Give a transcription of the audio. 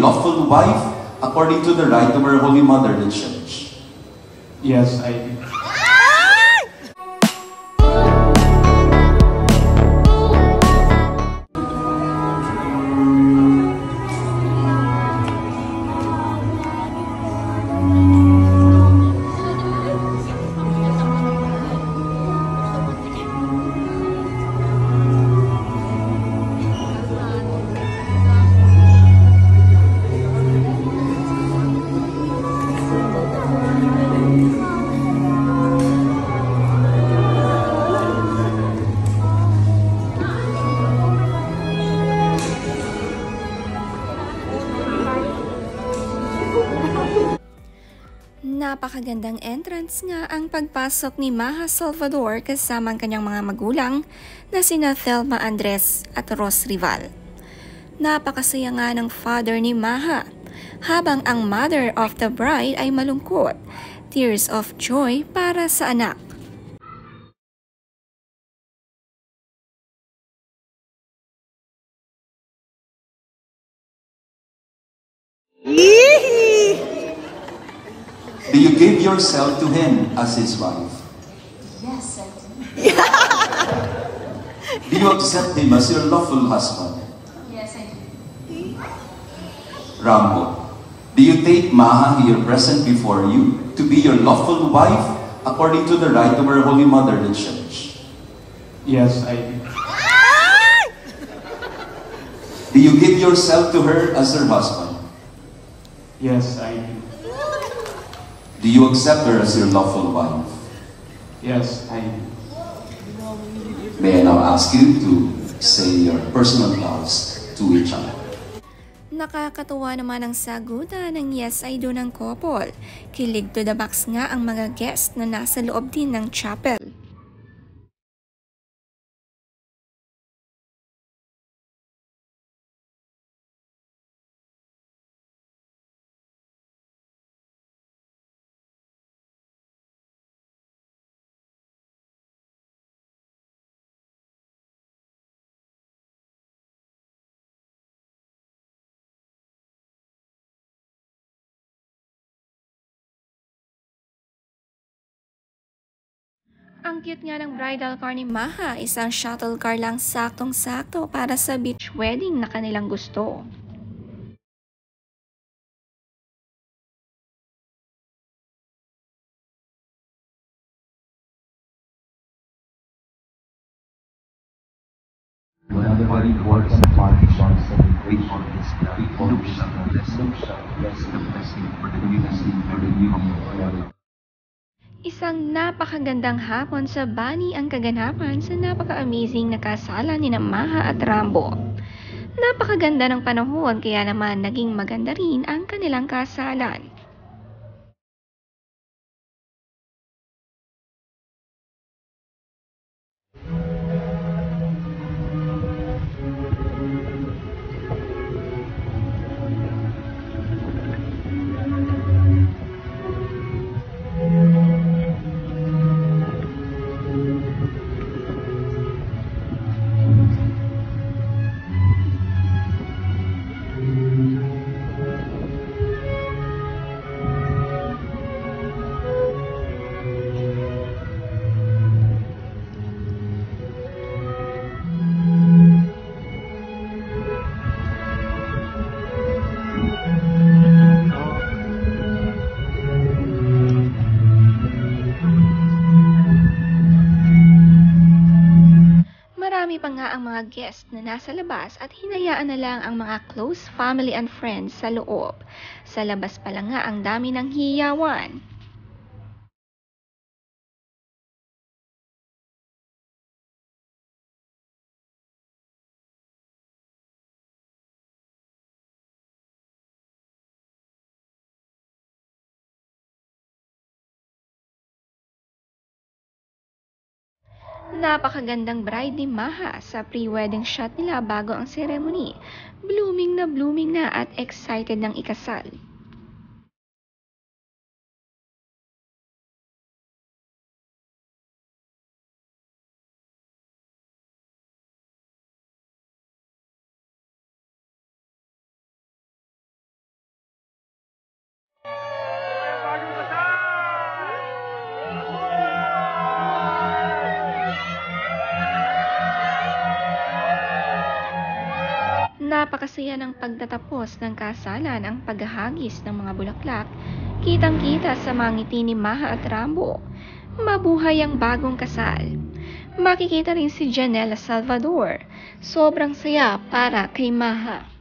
lawful wife according to the right of our Holy Mother, the Church? Yes, I do. Napakagandang entrance nga ang pagpasok ni Maja Salvador kasama ang kanyang mga magulang na sina Thelma Andres at Ros Rival. Napakasaya nga ng father ni Maja, habang ang mother of the bride ay malungkot, tears of joy para sa anak. Do you give yourself to him as his wife? Yes, I do. Do you accept him as your lawful husband? Yes, I do. Rambo, do you take Maja here present before you to be your lawful wife according to the right of our Holy Mother, the Church? Yes, I do. Do you give yourself to her as her husband? Yes, I do. Do you accept her as your lawful wife? Yes, I do. May I now ask you to say your personal vows to each other? Nakakatuwa naman ang sagutan ng yes I do ng couple. Kilig to the max nga ang mga guest na nasa loob din ng chapel. Ang cute nga ng bridal car ni Maja, isang shuttle car lang saktong-sakto para sa beach wedding na kanilang gusto. Isang napakagandang hapon sa Bani ang kaganapan sa napaka-amazing na kasalan ni Maja at Rambo. Napakaganda ng panahon kaya naman naging maganda rin ang kanilang kasalan. Marami pa nga ang mga guest na nasa labas at hinayaan na lang ang mga close family and friends sa loob. Sa labas pa lang nga ang dami ng hiyawan. Napakagandang bride ni Maja sa pre-wedding shot nila bago ang ceremony. Blooming na at excited ng ikasal. Napakasaya ng pagtatapos ng kasalan ang paghahagis ng mga bulaklak. Kitang-kita sa mga ngiti ni Maha at Rambo. Mabuhay ang bagong kasal. Makikita rin si Janela Salvador. Sobrang saya para kay Maha.